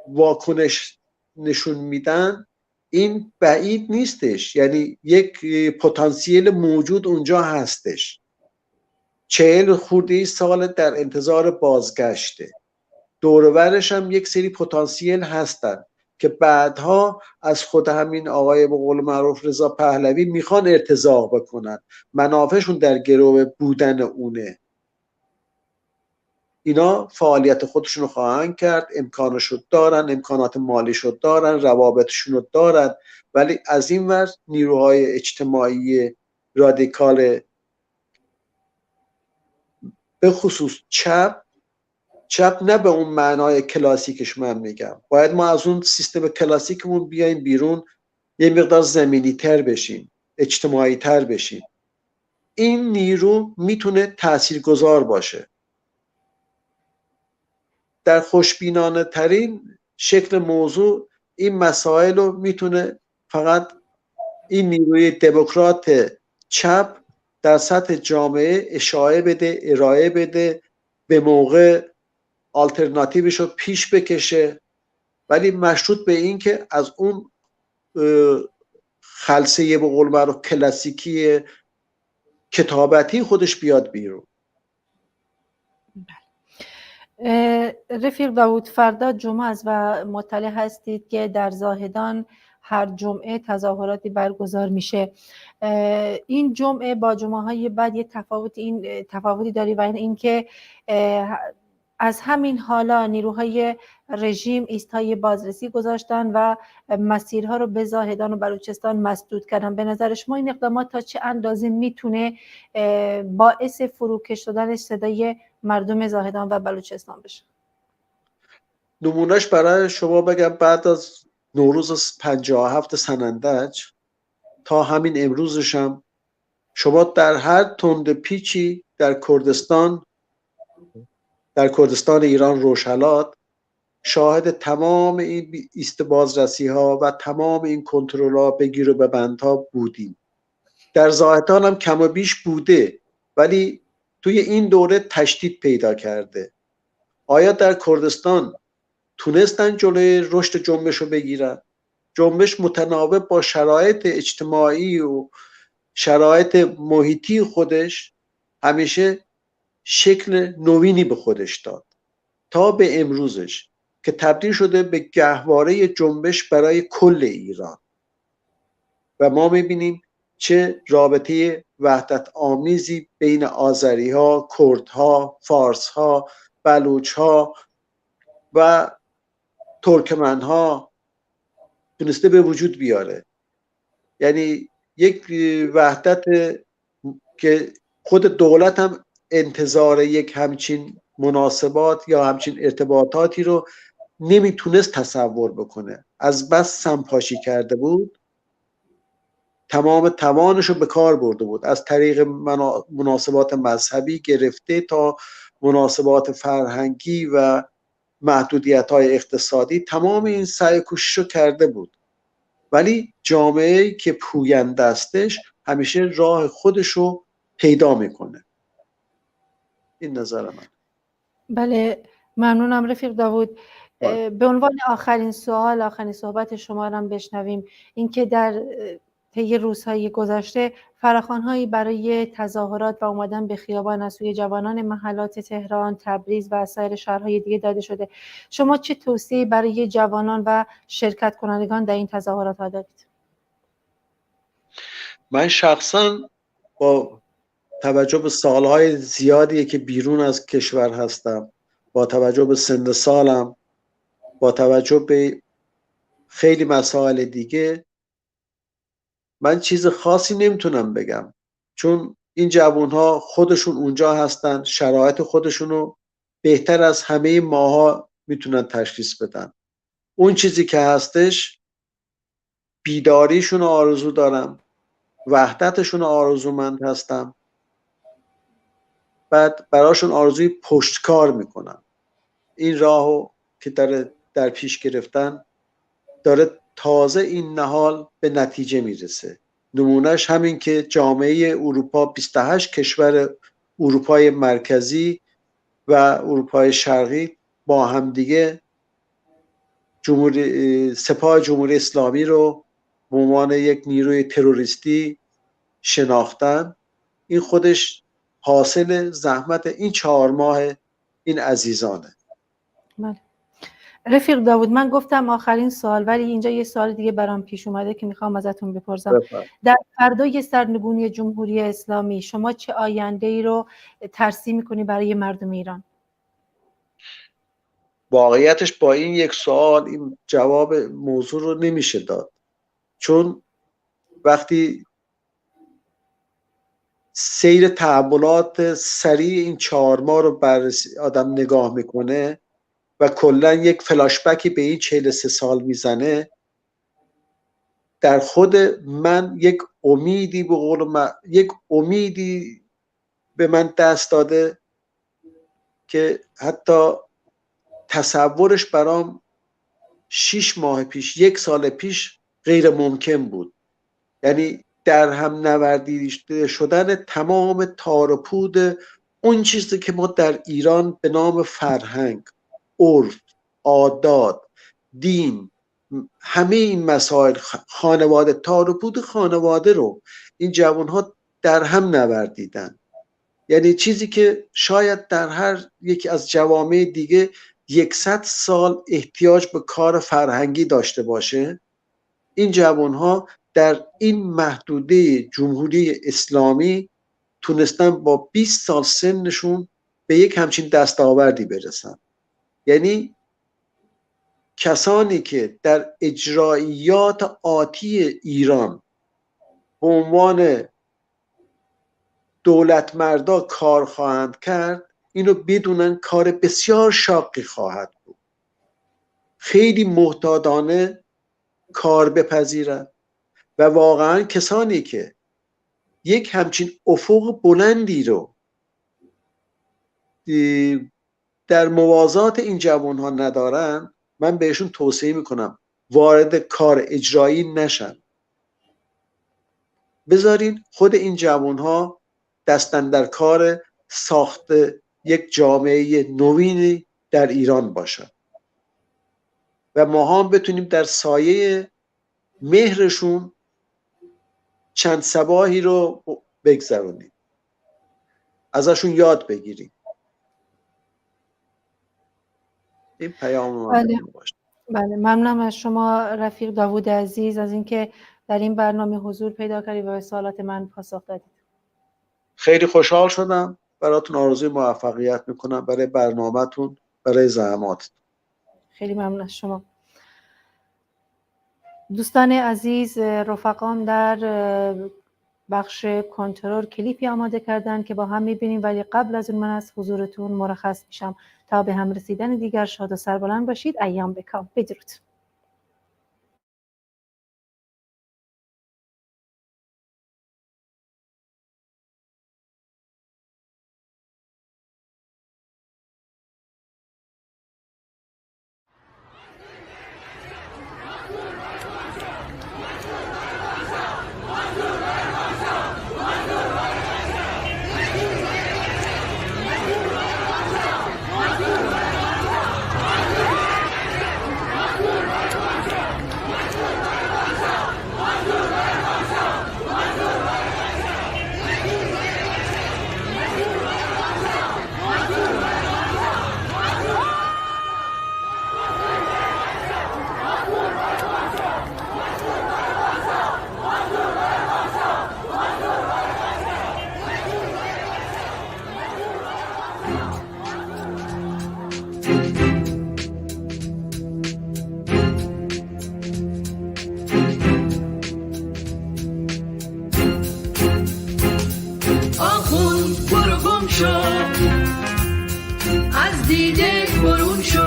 واکنش نشون میدن، این بعید نیستش. یعنی یک پتانسیل موجود اونجا هستش. 40 خورده سال در انتظار بازگشته. دور و برش هم یک سری پتانسیل هستن که بعدها از خود همین آقای به قول معروف رضا پهلوی میخوان ارتضاع بکنن، منافعشون در گرو بودن اونه. اینا فعالیت خودشون رو خواهند کرد، امکانشو دارن، امکانات مالیشو دارن، روابطشون رو دارن، ولی از این ور نیروهای اجتماعی رادیکال به خصوص چپ نه به اون معنای کلاسیکش من میگم، باید ما از اون سیستم کلاسیکمون بیایم بیرون، یه مقدار زمینی تر بشیم، اجتماعی تر بشیم. این نیرو میتونه تاثیرگذار باشه. در خوشبینانه ترین شکل موضوع این مسائل رو میتونه فقط این نیروی دموکرات چپ در سطح جامعه اشاعه بده، ارائه بده، به موقع آلترناتیوش رو پیش بکشه، ولی مشروط به این که از اون خلسه به قول معروف کلاسیکی کتابتی خودش بیاد بیرون. رفیق داوود، فردا جمعه است و مطلع هستید که در زاهدان هر جمعه تظاهراتی برگزار میشه. این جمعه با جمعه های بعد یه تفاوتی داری و این که از همین حالا نیروهای رژیم ایستای بازرسی گذاشتن و مسیرها رو به زاهدان و بلوچستان مسدود کردن. به نظر شما این اقدامات تا چه اندازه میتونه باعث فروکش شدن صدای مردم زاهدان و بلوچستان بشه؟ نمونهش برای شما بگم، بعد از نوروز 57 سنندج تا همین امروزش هم شما در هر تند پیچی در کردستان ایران روشهلات شاهد تمام این ایست بازرسی ها و تمام این کنترل ها، بگیر و ببند ها بودیم. در زاهدان هم کم و بیش بوده، ولی توی این دوره تشدید پیدا کرده. آیا در کردستان تونستن جلوی رشد جنبش رو بگیرن؟ جنبش متناوب با شرایط اجتماعی و شرایط محیطی خودش همیشه شکل نوینی به خودش داد تا به امروزش که تبدیل شده به گهواره جنبش برای کل ایران. و ما میبینیم چه رابطه وحدت آمیزی بین آذری ها، کرد ها، فارس ها، بلوچ ها و ترکمن ها تونسته به وجود بیاره. یعنی یک وحدت که خود دولت هم انتظار یک همچین مناسبات یا همچین ارتباطاتی رو نمیتونست تصور بکنه، از بس سمپاشی کرده بود، تمام توانش رو به کار برده بود، از طریق مناسبات مذهبی گرفته تا مناسبات فرهنگی و محدودیت‌های اقتصادی، تمام این سعی کوشش رو کرده بود. ولی جامعه‌ای که پوینده استش همیشه راه خودش رو پیدا میکنه. این نظر من. بله، ممنونم رفیق داوود. به عنوان آخرین صحبت شما رو هم بشنویم، اینکه در طی روزهای گذشته فراخوان‌هایی برای تظاهرات و اومدن به خیابان از سوی جوانان محلات تهران، تبریز و سایر شهرهای دیگه داده شده. شما چه توصیه‌ای برای جوانان و شرکت کنندگان در این تظاهرات ها دارید؟ من شخصا با توجه به سالهای زیادی که بیرون از کشور هستم، با توجه به سن سالم، با توجه به خیلی مسائل دیگه، من چیز خاصی نمیتونم بگم، چون این جوانها خودشون اونجا هستن، شرایط خودشونو بهتر از همه ماها میتونن تشخیص بدن. اون چیزی که هستش، بیداریشون آرزو دارم، وحدتشون آرزومند هستم، بعد براشون آرزوی پشتکار میکنم. این راهو که در پیش گرفتن داره تازه این نهال به نتیجه میرسه. نمونهش همین که جامعه اروپا، 28 کشور اروپای مرکزی و اروپای شرقی با همدیگه سپاه جمهوری اسلامی رو به عنوان یک نیروی تروریستی شناختن. این خودش حاصل زحمت این 4 ماه این عزیزانه. رفیق داوود، من گفتم آخرین سوال، ولی اینجا یه سوال دیگه برام پیش اومده که میخوام ازتون بپرسم. در فردای سرنگونی جمهوری اسلامی شما چه آینده‌ای رو ترسیم میکنی برای مردم ایران؟ واقعیتش با این یک سوال این جواب موضوع رو نمیشه داد، چون وقتی سیر تحولات سریع این 4 ماه رو بررسی آدم نگاه میکنه و کلا یک فلاشبکی به این 43 سال میزنه، در خود من یک امیدی به قول یک امیدی به من دست داده که حتی تصورش برام 6 ماه پیش، 1 سال پیش غیر ممکن بود. یعنی در هم نوردیده شدن تمام تار و پود اون چیزی که ما در ایران به نام فرهنگ، عرف، عادات، دین، همه این مسائل، خانواده، تار و پود خانواده رو این جوانها در هم نوردیدن. یعنی چیزی که شاید در هر یکی از جوامع دیگه 100 سال احتیاج به کار فرهنگی داشته باشه، این جوانها در این محدوده جمهوری اسلامی تونستن با 20 سال سنشون به یک همچین دستاوردی برسن. یعنی کسانی که در اجرایات آتی ایران به عنوان دولت مردا کار خواهند کرد، اینو بدونن کار بسیار شاقی خواهد بود. خیلی محتاطانه کار بپذیرن و واقعا کسانی که یک همچین افق بلندی رو در موازات این جوانها ندارن، من بهشون توصیه میکنم وارد کار اجرایی نشن. بذارین خود این جوانها دستن در کار ساخت یک جامعه نوینی در ایران باشن و ما هم بتونیم در سایه مهرشون چند صباحی رو بگذرونیم، ازشون یاد بگیریم. این پیام من باشه. بله، ممنونم از شما رفیق داوود عزیز از اینکه در این برنامه حضور پیدا کردید و به سوالات من پاسخ دادید. خیلی خوشحال شدم. براتون آرزوی موفقیت میکنم برای برنامه‌تون، برای زحمات. خیلی ممنون از شما. دوستان عزیز، رفقام در بخش کنترل کلیپی آماده کردن که با هم میبینیم، ولی قبل از اون من از حضورتون مرخص میشم تا به هم رسیدن دیگر شاد و سربلند باشید. ایام بکام. بدرود. از دیده برون شو،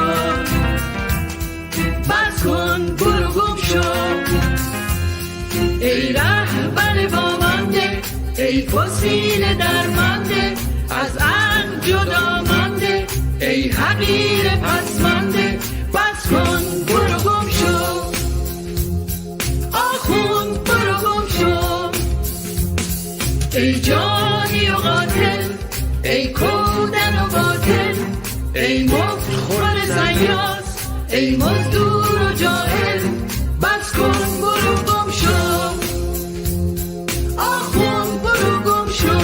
بس کن برو گم شو. ای رهبر وامانده، ای فسیل درمانده، از عقل جدا مانده، ای حقیر پسمانده. بس کن برو گم شو، آخون برو گم شو. ای جانی و قاتل، ای کودن و باطل، ای مفتخور سیاس، ای مزدور و جاهل. بس کن برو گم شو، آخون برو گم شو.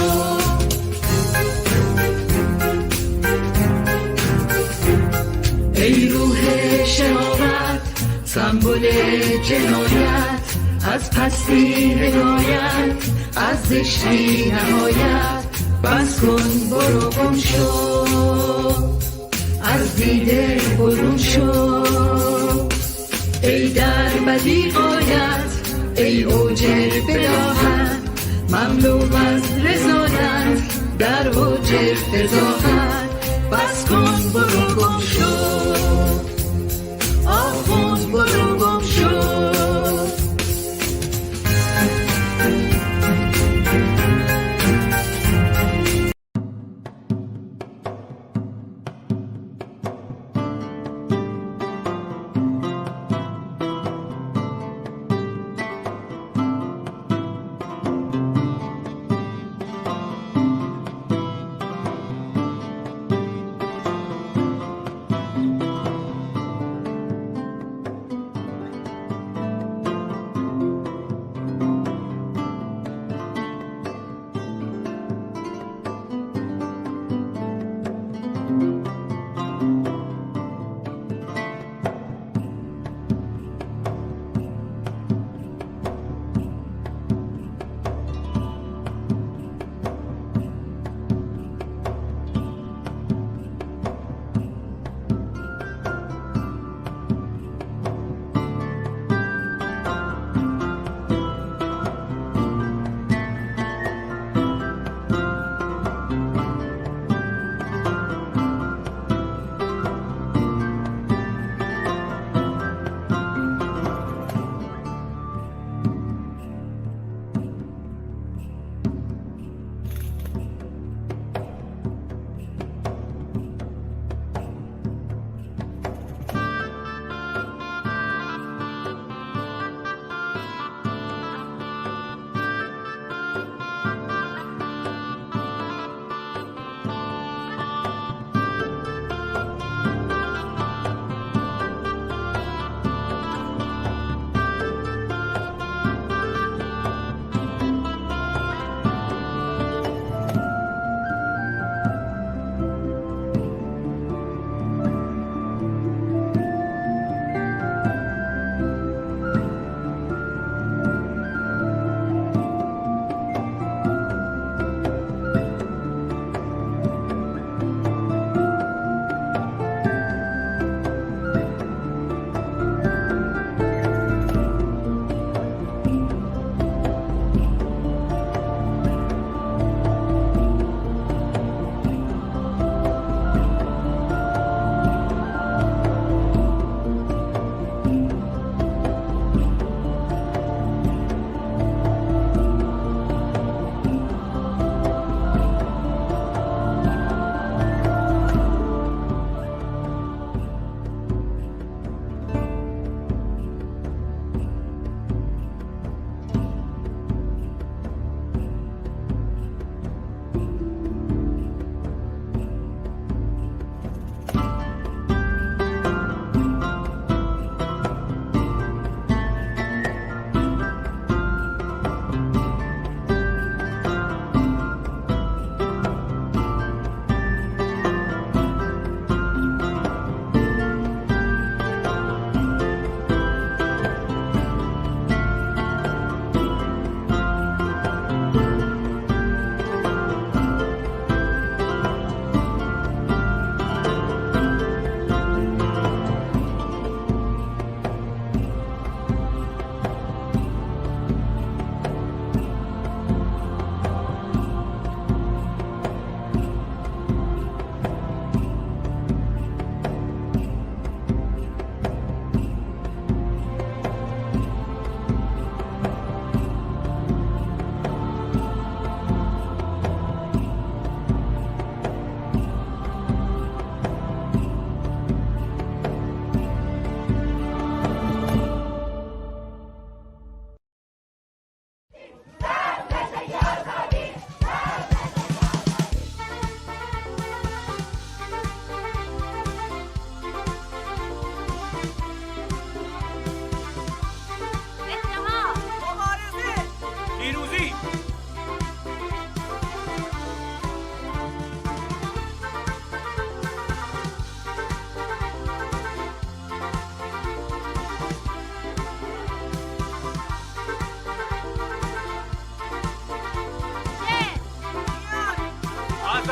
ای روح شهامت سمبل جنایت، از پستی حکایت، از زشتی نهایت. بس کن برو گم شو، از دیده برون شو. ای در بدی غایت، ای اوج بلاحت، مملو از رسالت، در اوج فضاحت. بس کن برو گم شو، آخوند برو گم شو.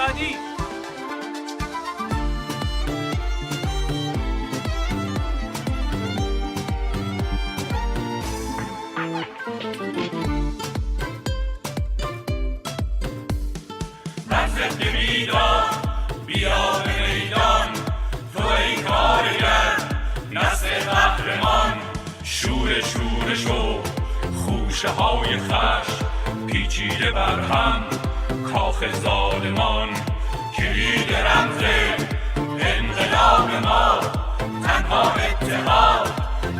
بعدی. در ضد بیداد بیا به میدان، تو ای کارگر نسل قهرمان. شور شو خوشه های خشم پیچیده بر هم، کاخ ظالمان. کلید رمز انقلاب ما، تنها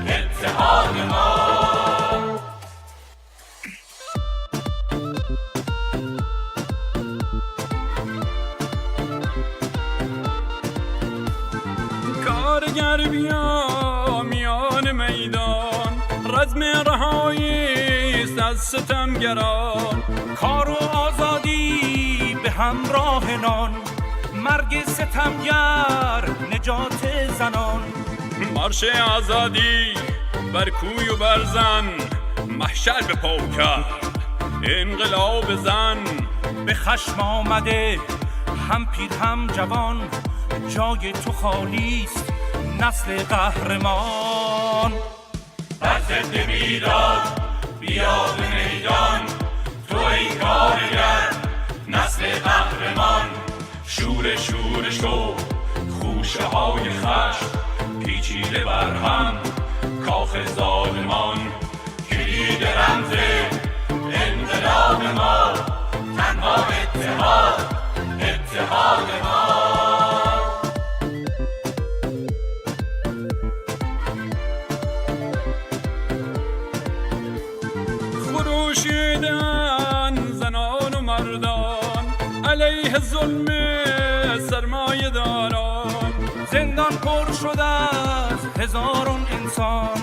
اتحاد ما. کارگر بیا میان میدان، رزم رهایی است از ستمگران. کار و آزادی به همراه نان، مرگ ستمگر نجات زنان. مارش آزادی بر کوی و برزن، محشر به پا کرد انقلاب زن. به خشم آمده هم پیر هم جوان، جای تو خالیست نسل قهرمان. در ضد بیداد بیا به میدان، تو ای کارگر نسل قهرمان. شور شو خوشه های خشم پیچیده بر هم، کاخ ظالمان. کلید رمز انقلاب ما، تنها اتحاد ما. خروشیدن زنان و مردان علیه ظلم سرمایه داران. زندان پر شده از هزاران انسان،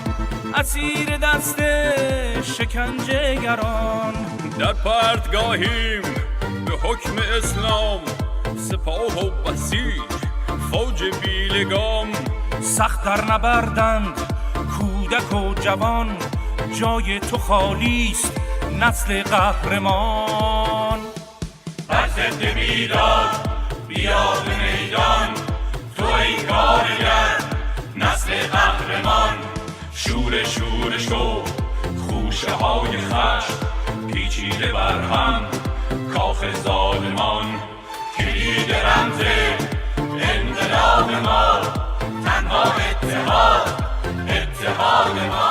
اسیر دست شکنجه گران. در پرتگاهیم به حکم اسلام، سپاه و بسیج فوج بیلگام. سخت در نبردند کودک و جوان، جای تو خالیست نسل قهرمان. در ضد بیداد بیا به میدان، تو ای کارگر نسل قهرمان. شور شو خوشه های خشم پیچیده بر هم، کاخ ظالمان. کلید رمز انقلاب ما، تنها اتحاد ما.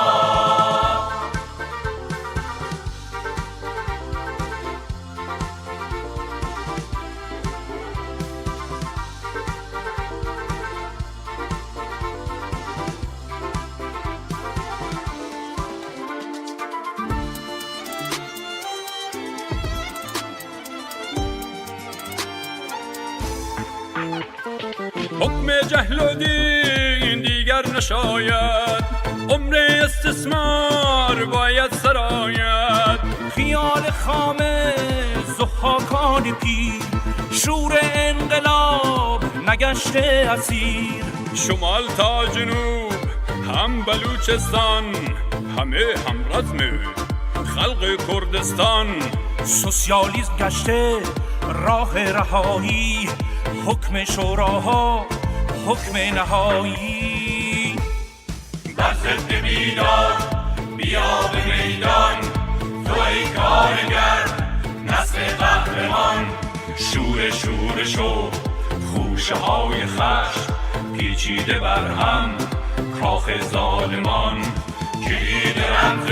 حکم جهل و دین دیگر نشاید، عمر استثمار باید سرآید. خیال خامه ضحاکان پیر، شور انقلاب نگشته اسیر. شمال تا جنوب هم بلوچستان، همه هم رزم خلق کردستان. سوسیالیسم گشته راه رهایی، حکم شوراها حکم نهایی. در ضد بیداد بیا به میدان، تو ای کارگر نسل قهرمان. شور شو خوشه های خشم پیچیده بر هم، کاخ ظالمان. کلید رمز